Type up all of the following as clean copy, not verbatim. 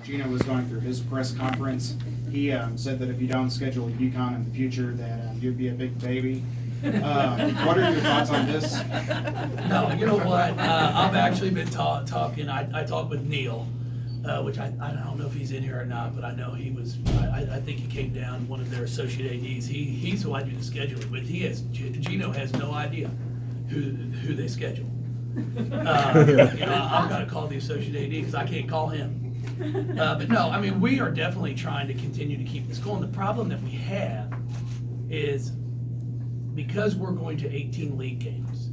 Gino was going through his press conference, he said that if you don't schedule UConn in the future, that you'd be a big baby. What are your thoughts on this? No, you know what? I've actually been talking. I talked with Neil, which I don't know if he's in here or not, but I know he was. I think he came down, one of their associate ADs. He's who I do the scheduling with. Gino has no idea who they schedule. I've got to call the associate AD because I can't call him. But no, I mean, we are definitely trying to continue to keep this going. The problem that we have is because we're going to 18 league games,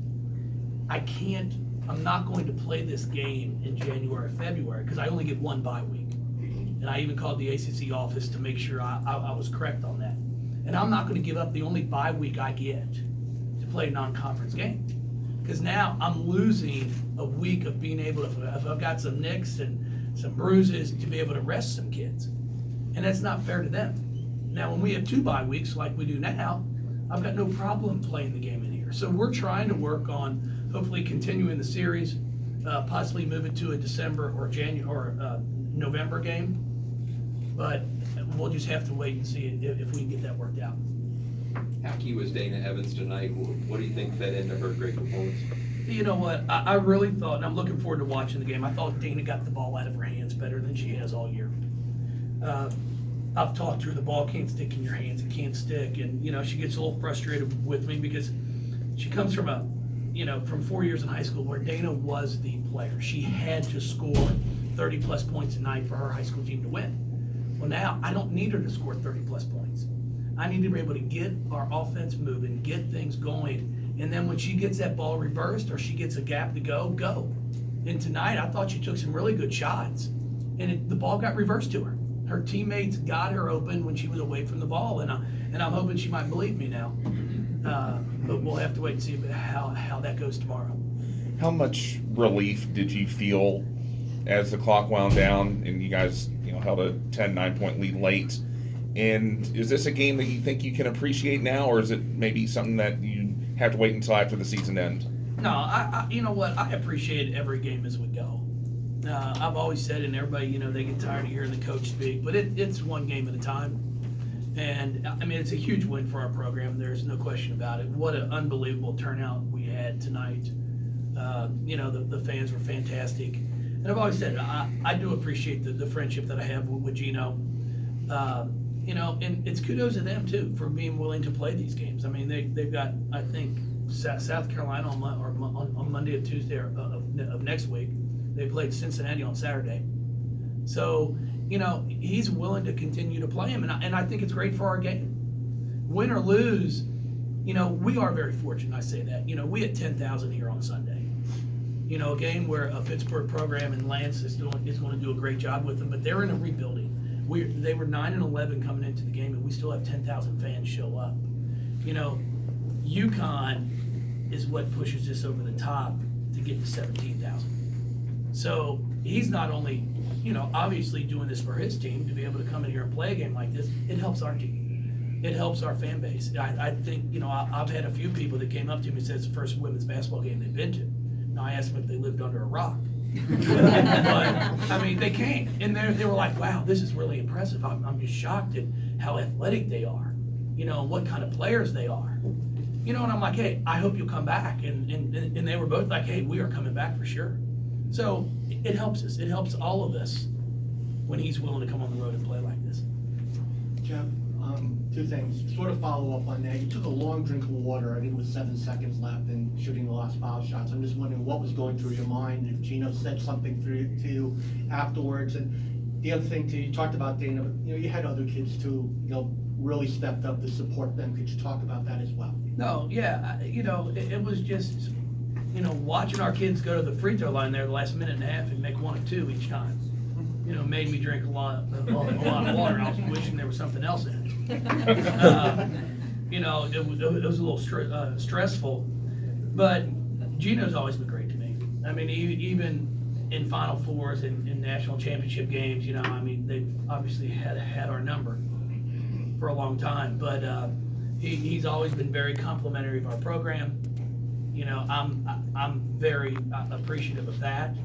I'm not going to play this game in January or February because I only get one bye week. And I even called the ACC office to make sure I was correct on that. And I'm not going to give up the only bye week I get to play a non-conference game. Because now I'm losing a week of being able to, if I've got some nicks and some bruises, to be able to rest some kids. And that's not fair to them. Now, when we have 2 bye weeks like we do now, I've got no problem playing the game in here. So we're trying to work on hopefully continuing the series, possibly move it to a December or November game. But we'll just have to wait and see if we can get that worked out. How key was Dana Evans tonight? What do you think fed into her great performance? You know what? I really thought, and I'm looking forward to watching the game, I thought Dana got the ball out of her hands better than she has all year. I've talked to her, the ball can't stick in your hands, it can't stick, and she gets a little frustrated with me because she comes from from 4 years in high school where Dana was the player. She had to score 30 plus points a night for her high school team to win. Well, now I don't need her to score 30 plus points. I need to be able to get our offense moving, get things going, and then when she gets that ball reversed or she gets a gap to go. And tonight I thought she took some really good shots, and the ball got reversed to her. Her teammates got her open when she was away from the ball, and I'm hoping she might believe me now. But we'll have to wait and see how that goes tomorrow. How much relief did you feel as the clock wound down and you guys held a 9-point lead late? And is this a game that you think you can appreciate now, or is it maybe something that you have to wait until after the season ends? No, you know what? I appreciate every game as we go. I've always said, and everybody, they get tired of hearing the coach speak, but it's one game at a time. And, I mean, it's a huge win for our program. There's no question about it. What an unbelievable turnout we had tonight. The fans were fantastic. And I've always said, I do appreciate the friendship that I have with Gino. And it's kudos to them, too, for being willing to play these games. I mean, they've got, I think, South Carolina on Monday or Tuesday of next week. They played Cincinnati on Saturday. So, he's willing to continue to play him, and I think it's great for our game. Win or lose, we are very fortunate, I say that. We had 10,000 here on Sunday. A game where a Pittsburgh program and Lance is going to do a great job with them, but they're in a rebuilding. They were 9-11 coming into the game, and we still have 10,000 fans show up. UConn is what pushes this over the top to get to 17,000. So he's not only, obviously doing this for his team to be able to come in here and play a game like this. It helps our team. It helps our fan base. I think, I've had a few people that came up to me and said it's the first women's basketball game they've been to. Now I asked them if they lived under a rock. But, I mean, they came, and they were like, wow, this is really impressive. I'm just shocked at how athletic they are, what kind of players they are. And I'm like, hey, I hope you'll come back. And they were both like, hey, we are coming back for sure. So it helps us. It helps all of us when he's willing to come on the road and play like this. Jeff, 2 things. Sort of follow up on that. You took a long drink of water. I think it was 7 seconds left and shooting the last foul shots. I'm just wondering what was going through your mind, if Gino said something to you afterwards. And the other thing, too, you talked about Dana, but you had other kids, too, really stepped up to support them. Could you talk about that as well? No, yeah. It was just, watching our kids go to the free throw line there the last minute and a half and make 1 or 2 each time. Made me drink a lot of water. I was wishing there was something else in it. It was a little stressful, but Gino's always been great to me. I mean, even in Final Fours and national championship games, they've obviously had our number for a long time, but he's always been very complimentary of our program. I'm very appreciative of that.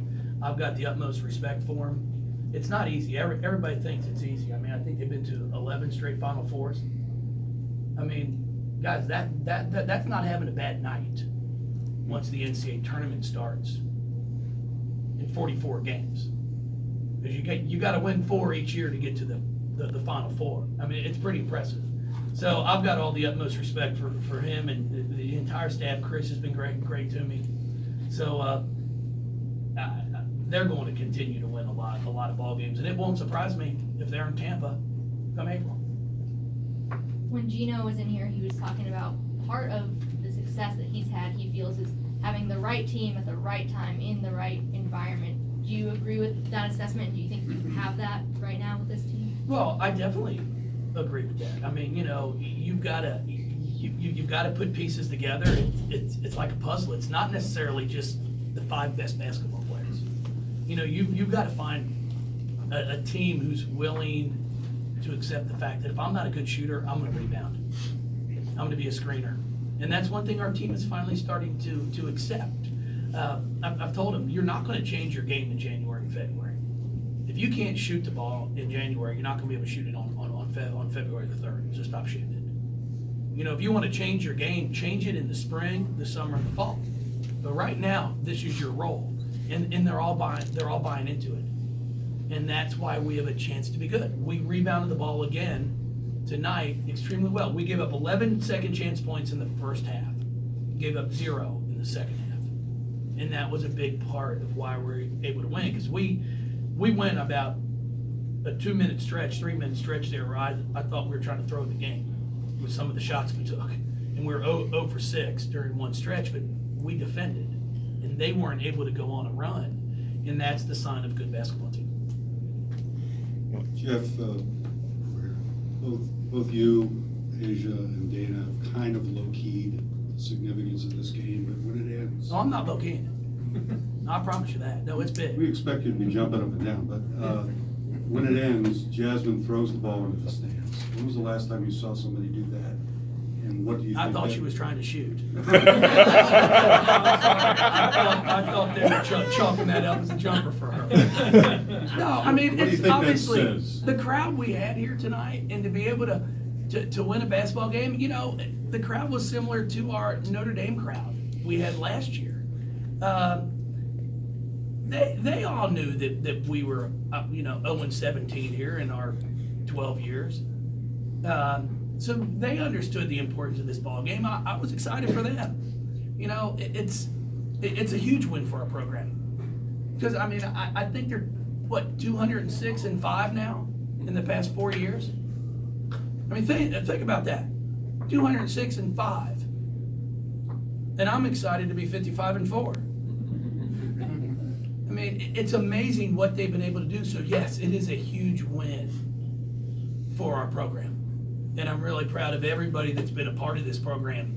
I've got the utmost respect for him. it's not easy. Everybody thinks it's easy. I mean, I think they've been to 11 straight Final Fours. I mean, guys, that's not having a bad night once the NCAA tournament starts in 44 games. Because you got to win 4 each year to get to the Final Four. I mean, it's pretty impressive. So I've got all the utmost respect for him and the entire staff. Chris has been great to me. So they're going to continue to win a lot of ball games, and it won't surprise me if they're in Tampa come April. When Gino was in here, he was talking about part of the success that he's had, he feels, is having the right team at the right time in the right environment. Do you agree with that assessment? Do you think you have that right now with this team? Well, I definitely agree with that. I mean, you've got to put pieces together. It's like a puzzle. It's not necessarily just the 5 best basketball players. You've got to find a team who's willing to accept the fact that if I'm not a good shooter, I'm going to rebound. I'm going to be a screener. And that's one thing our team is finally starting to accept. I've told them, you're not going to change your game in January and February. If you can't shoot the ball in January, you're not going to be able to shoot it on February the 3rd. So stop shooting it. If you want to change your game, change it in the spring, the summer, and the fall. But right now, this is your role. And they're all buying into it. And that's why we have a chance to be good. We rebounded the ball again tonight extremely well. We gave up 11 second chance points in the first half. Gave up 0 in the second half. And that was a big part of why we're able to win, because we went about a 2-minute stretch, 3-minute stretch there where I thought we were trying to throw the game with some of the shots we took. And we were 0 for 6 during one stretch, but we defended. And they weren't able to go on a run. And that's the sign of a good basketball team. Jeff, both you, Asia, and Dana have kind of low-keyed the significance of this game, but when it ends... No, I'm not low-keying it. I promise you that. No, it's big. We expect you to be jumping up and down, but when it ends, Jasmine throws the ball into the stands. When was the last time you saw somebody do that? And what do you think? I thought she was trying to shoot. I thought they were chalking that up as a jumper for her. No, I mean, What do you it's think obviously that says? the crowd we had here tonight, and to be able to win a basketball game, the crowd was similar to our Notre Dame crowd we had last year. They all knew that we were 0-17 here in our 12 years. So they understood the importance of this ball game. I was excited for them. It's a huge win for our program. Because, I mean, I think they're, 206-5 now in the past 4 years? I mean, think about that. 206-5. And I'm excited to be 55-4. I mean, it's amazing what they've been able to do. So, yes, it is a huge win for our program. And I'm really proud of everybody that's been a part of this program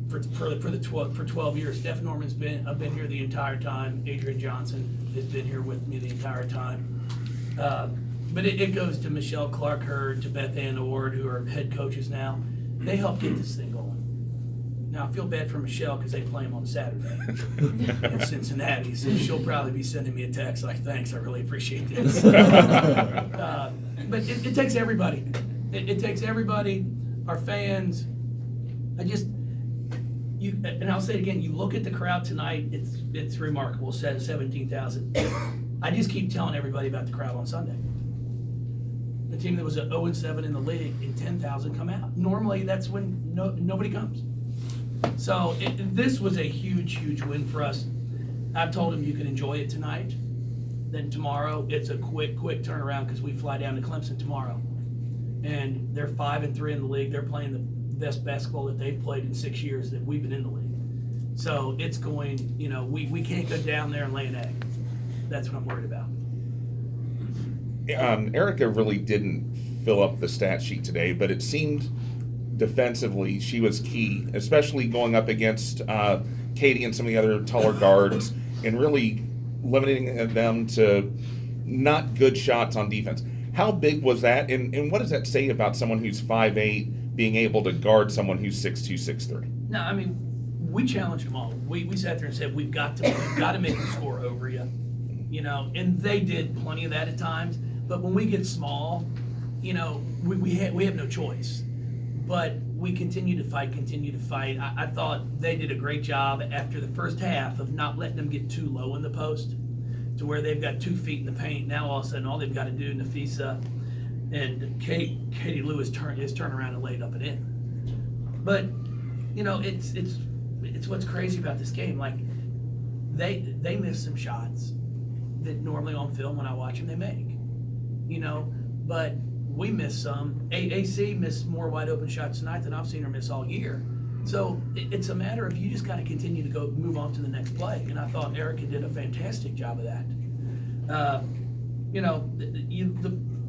for 12 years. Steph Norman's I've been here the entire time. Adrian Johnson has been here with me the entire time. But it goes to Michelle Clark-Hurd, to Beth Ann Ord, who are head coaches now. They helped get this thing going. Now, I feel bad for Michelle because they play them on Saturday in Cincinnati. So she'll probably be sending me a text like, thanks, I really appreciate this. But it takes everybody. It takes everybody, our fans. And I'll say it again, you look at the crowd tonight, it's remarkable, 17,000. I just keep telling everybody about the crowd on Sunday. The team that was at 0-7 in the league, and 10,000 come out. Normally, that's when nobody comes. So this was a huge win for us. I've told them you can enjoy it tonight. Then tomorrow, it's a quick turnaround because we fly down to Clemson tomorrow. And they're 5-3 in the league. They're playing the best basketball that they've played in 6 years that we've been in the league. So it's going, we can't go down there and lay an egg. That's what I'm worried about. Erica really didn't fill up the stat sheet today, but it seemed defensively she was key, especially going up against Katie and some of the other taller guards, and really limiting them to not good shots on defense. How big was that, and what does that say about someone who's 5'8", being able to guard someone who's 6'2", 6'3"? No, I mean, we challenged them all. We sat there and said, we've got to make them score over you. you know, and they did plenty of that at times. But when we get small, you know, we have no choice. But we continue to fight. I thought they did a great job after the first half of not letting them get too low in the post to where they've got 2 feet in the paint. Now all of a sudden, all they've got to do, Nafisa and Katie Lewis turn around and lay it up and in. But you know, it's what's crazy about this game. Like they miss some shots that normally on film when I watch them they make. You know, but we miss some. AC missed more wide open shots tonight than I've seen her miss all year. So it's a matter of you just got to continue to go move on to the next play. And I thought Erica did a fantastic job of that. You know,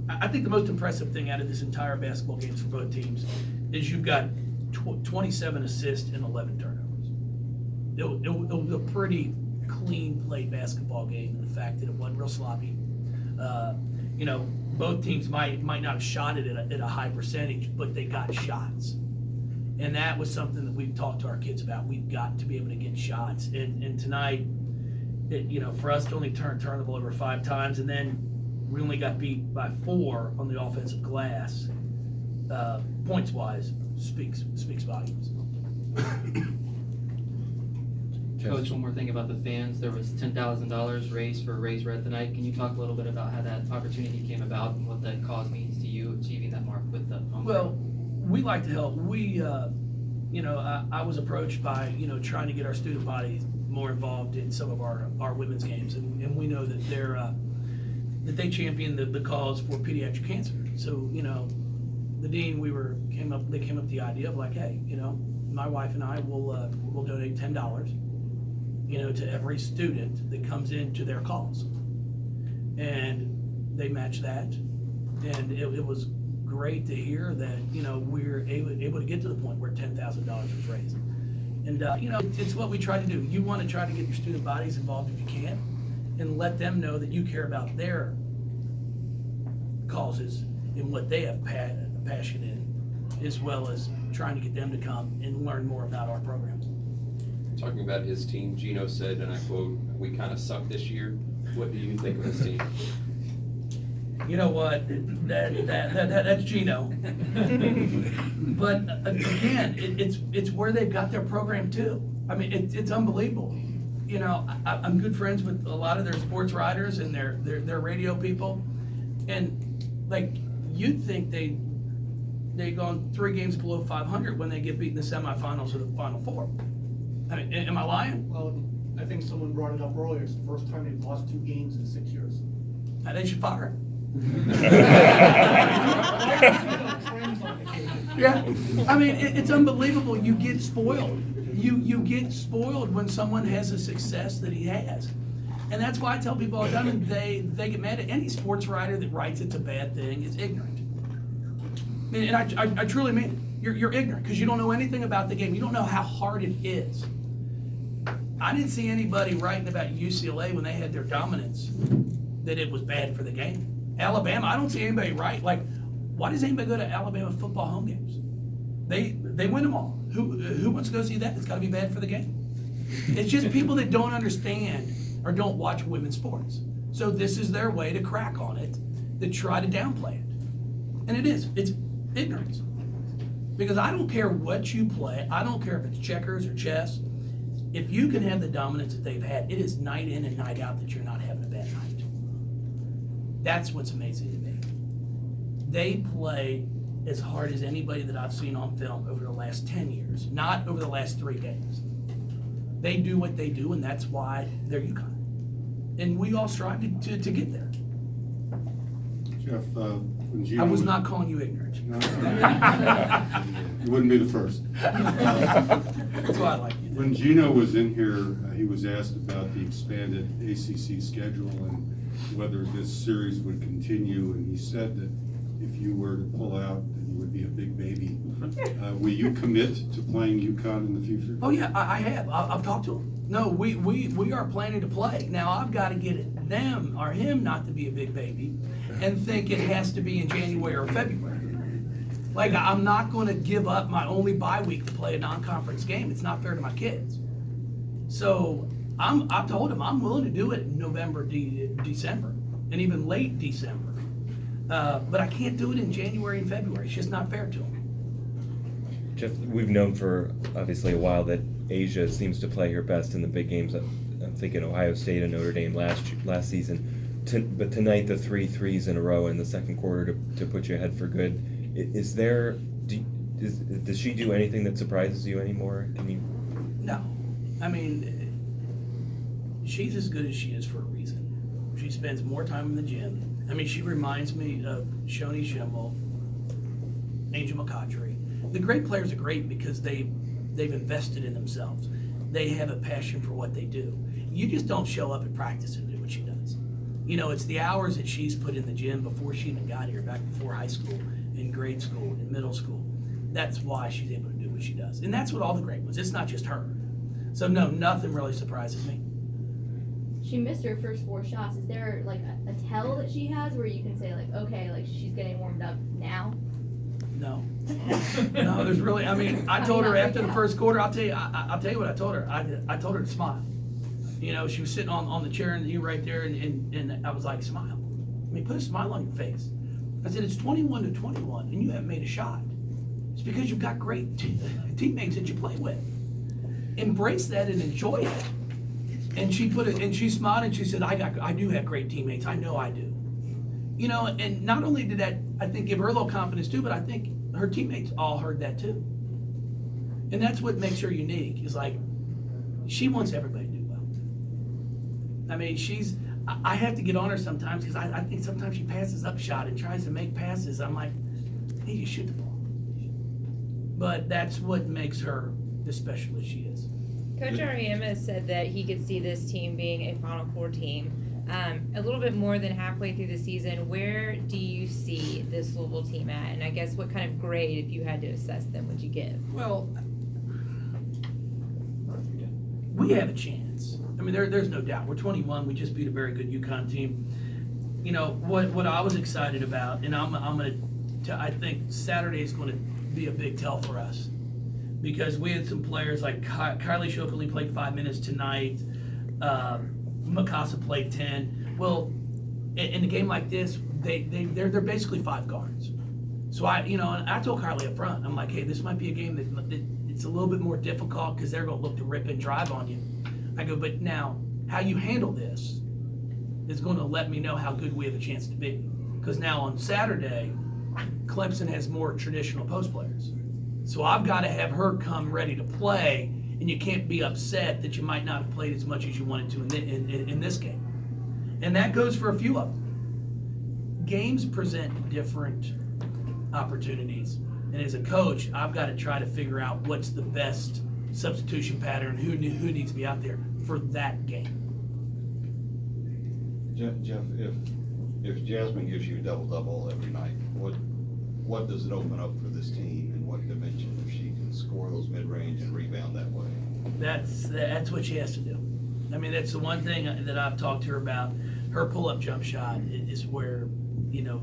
I think the most impressive thing out of this entire basketball game for both teams is you've got 27 assists and 11 turnovers. It was a pretty clean played basketball game, and the fact that it wasn't real sloppy. You know, both teams might not have shot it at a high percentage, but they got shots. And that was something that we've talked to our kids about. We've got to be able to get shots. And tonight, you know, for us to only turn the ball over 5 times, and then we only got beat by 4 on the offensive glass, points-wise, speaks volumes. Coach, one more thing about the fans. There was $10,000 raised for Raise Red tonight. Can you talk a little bit about how that opportunity came about and what that cause means to you achieving that mark with the home? Well, we like to help. We, you know, I was approached by, you know, trying to get our student body more involved in some of our women's games, and we know that that they champion the cause for pediatric cancer. So, you know, the dean, they came up with the idea of like, hey, you know, my wife and I will donate $10, you know, to every student that comes into their cause, and they match that, and it was great to hear that, you know, we're able to get to the point where $10,000 was raised. And, you know, it's what we try to do. You want to try to get your student bodies involved if you can, and let them know that you care about their causes and what they have passion in, as well as trying to get them to come and learn more about our program. Talking about his team, Gino said, and I quote, "We kind of suck this year." What do you think of this team? You know what? That's Gino. But again, it's where they've got their program too. I mean, it's unbelievable. You know, I'm good friends with a lot of their sports writers and their radio people, and like you'd think they've gone 3 games below 500 when they get beat in the semifinals or the Final Four. I mean, am I lying? Well, I think someone brought it up earlier. It's the first time they've lost 2 games in 6 years. They should fire him. Yeah, I mean, it's unbelievable. You get spoiled. You get spoiled when someone has a success that he has. And that's why I tell people all the time, and they get mad at any sports writer that writes it's a bad thing. It's ignorant. And I truly mean it. You're ignorant because you don't know anything about the game. You don't know how hard it is. I didn't see anybody writing about UCLA when they had their dominance that it was bad for the game. Alabama, I don't see anybody write, like, why does anybody go to Alabama football home games? They win them all. Who wants to go see that? It's got to be bad for the game. It's just people that don't understand or don't watch women's sports. So this is their way to crack on it, to try to downplay it. And it is. It's ignorance. Because I don't care what you play. I don't care if it's checkers or chess. If you can have the dominance that they've had, it is night in and night out that you're not having a bad night. That's what's amazing to me. They play as hard as anybody that I've seen on film over the last 10 years, not over the last 3 games. They do what they do, and that's why they're UConn. And we all strive to get there. Jeff, when Gino I was not calling you ignorant. You wouldn't be the first. That's why I like you. When Gino was in here, he was asked about the expanded ACC schedule and whether this series would continue, and he said that if you were to pull out, that you would be a big baby. Will you commit to playing UConn in the future? Oh yeah, I have. I've talked to him. No, we are planning to play. Now I've got to get them or him not to be a big baby and think it has to be in January or February. Like, I'm not going to give up my only bye week to play a non-conference game. It's not fair to my kids. So I've told him I'm willing to do it in November, December, and even late December. But I can't do it in January and February. It's just not fair to him. Jeff, we've known for obviously a while that Asia seems to play her best in the big games. I'm thinking Ohio State and Notre Dame last season. But tonight, the 3 threes in a row in the second quarter to put you ahead for good. Does she do anything that surprises you anymore? Can you? No. I mean, she's as good as she is for a reason. She spends more time in the gym. I mean, she reminds me of Shoni Schimmel, Angel McCautry. The great players are great because they've invested in themselves. They have a passion for what they do. You just don't show up at practice and do what she does. You know, it's the hours that she's put in the gym before she even got here, back before high school, in grade school, in middle school. That's why she's able to do what she does. And that's what all the great ones. It's not just her. So no, nothing really surprises me. She missed her first 4 shots. Is there like a tell that she has where you can say like, okay, like she's getting warmed up now? No. No, there's really, I mean, I told her after the first quarter, I'll tell you what I told her. I told her to smile. You know, she was sitting on the chair and you right there and I was like, smile. I mean, put a smile on your face. I said, it's 21-21 and you haven't made a shot. It's because you've got great teammates that you play with. Embrace that and enjoy it. And she smiled and she said, I do have great teammates. I know I do. You know, and not only did that, I think, give her a little confidence too, but I think her teammates all heard that too. And that's what makes her unique, is like, she wants everybody to do well. I mean, I have to get on her sometimes because I think sometimes she passes up shot and tries to make passes. I'm like, hey, you shoot the ball. But that's what makes her the special as she is. Coach Ariema said that he could see this team being a Final Four team. A little bit more than halfway through the season, where do you see this Louisville team at? And I guess what kind of grade, if you had to assess them, would you give? Well, we have a chance. I mean, there's no doubt. We're 21. We just beat a very good UConn team. You know, what I was excited about, and I think Saturday is going to be a big tell for us. Because we had some players like Kylie Shook only played 5 minutes tonight. Mikasa played 10. Well, in a game like this, they're basically 5 guards. So I told Kylie up front, I'm like, hey, this might be a game that it's a little bit more difficult because they're going to look to rip and drive on you. I go, but now how you handle this is going to let me know how good we have a chance to be. Because now on Saturday, Clemson has more traditional post players. So I've got to have her come ready to play, and you can't be upset that you might not have played as much as you wanted to in this game. And that goes for a few of them. Games present different opportunities. And as a coach, I've got to try to figure out what's the best substitution pattern, who needs to be out there for that game. Jeff, if Jasmine gives you a double-double every night, what does it open up for this team, and what dimension if she can score those mid-range and rebound that way? That's what she has to do. I mean, that's the one thing that I've talked to her about. Her pull-up jump shot is where,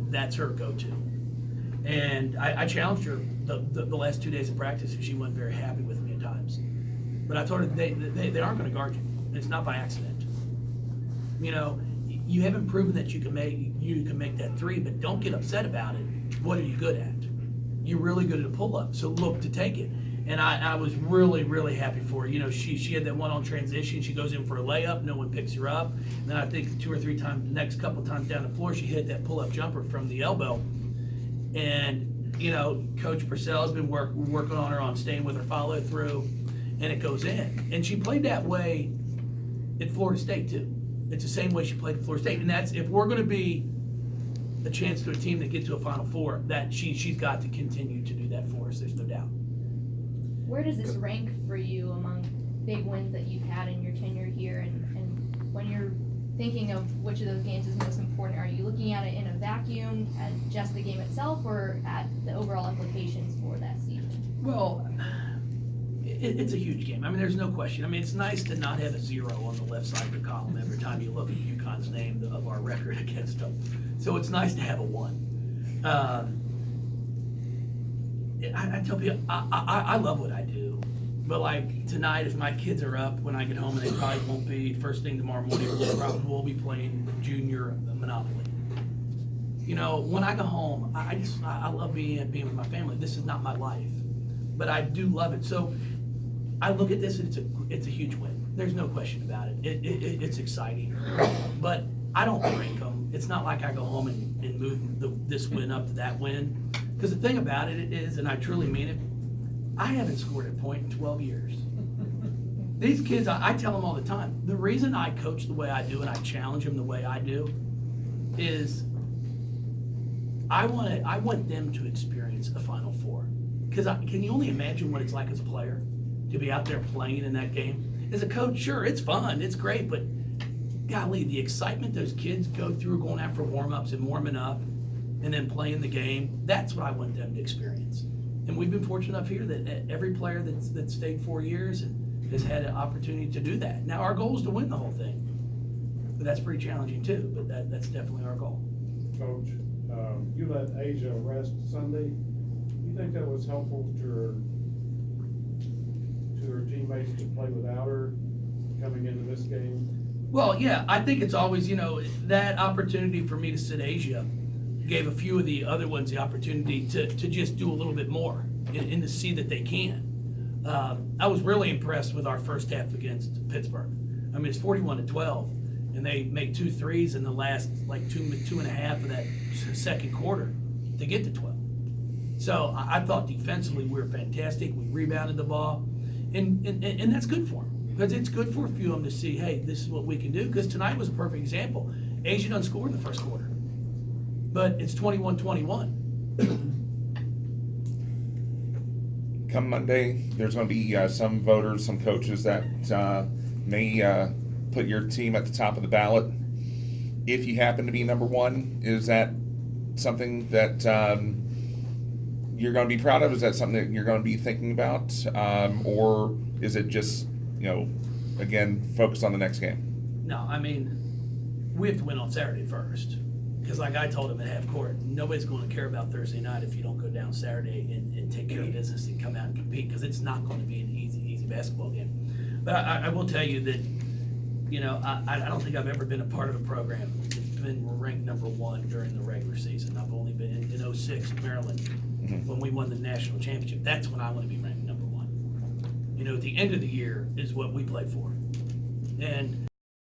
that's her go-to. And I challenged her the last 2 days of practice, and she wasn't very happy with me at times. But I told her they aren't going to guard you, and it's not by accident. You haven't proven that you can make that 3, but don't get upset about it. What are you good at? You're really good at a pull-up, so look to take it. And I was really, really happy for her. She had that one on transition. She goes in for a layup. No one picks her up. And then I think 2 or 3 times, the next couple times down the floor, she hit that pull-up jumper from the elbow. And, Coach Purcell's been working on her on staying with her follow-through, and it goes in. And she played that way at Florida State, too. It's the same way she played at Florida State. And that's, if we're going to be a chance to a team that get to a Final Four, that she's got to continue to do that for us. There's no doubt. Where does this rank for you among big wins that you've had in your tenure here? And when you're thinking of which of those games is most important, are you looking at it in a vacuum at just the game itself, or at the overall implications for that season? Well, it's a huge game. I mean, there's no question. I mean, it's nice to not have a 0 on the left side of the column every time you look at UConn's name of our record against them. So it's nice to have a 1. I tell people, I love what I do. But like tonight, if my kids are up when I get home, and they probably won't be, first thing tomorrow morning, we'll be playing junior Monopoly. You know, when I go home, I love being with my family. This is not my life, but I do love it. So I look at this, and it's a huge win. There's no question about it. It's exciting, but I don't rank them. It's not like I go home and move this win up to that win. Because the thing about it is, and I truly mean it, I haven't scored a point in 12 years. These kids, I tell them all the time, the reason I coach the way I do and I challenge them the way I do is I want them to experience a Final Four. Because can you only imagine what it's like as a player to be out there playing in that game? As a coach, sure, it's fun, it's great, but golly, the excitement those kids go through going after warm-ups and warming up and then playing the game, that's what I want them to experience. And we've been fortunate enough here that every player that's stayed 4 years and has had an opportunity to do that. Now, our goal is to win the whole thing, but that's pretty challenging too, but that's definitely our goal. Coach, you let Asia rest Sunday. You think that was helpful to her teammates to play without her coming into this game? Well, yeah, I think it's always, that opportunity for me to sit Asia gave a few of the other ones the opportunity to just do a little bit more and to see that they can. I was really impressed with our first half against Pittsburgh. I mean, it's 41-12, and they make 2 threes in the last two and a half of that second quarter to get to 12. So I thought defensively we were fantastic. We rebounded the ball, and that's good for them because it's good for a few of them to see, hey, this is what we can do. Because tonight was a perfect example. Asia doesn't score in the first quarter, but it's 21-21. Come Monday, there's going to be some voters, some coaches that may put your team at the top of the ballot. If you happen to be number one, is that something that you're going to be proud of? Is that something that you're going to be thinking about? Or is it just, again, focus on the next game? No, I mean, we have to win on Saturday first. Because like I told him at half court, nobody's going to care about Thursday night if you don't go down Saturday and take care of business and come out and compete, because it's not going to be an easy basketball game. But I will tell you that, I don't think I've ever been a part of a program that's been ranked number one during the regular season. I've only been in 06 in Maryland when we won the national championship. That's when I want to be ranked number one. At the end of the year is what we play for. And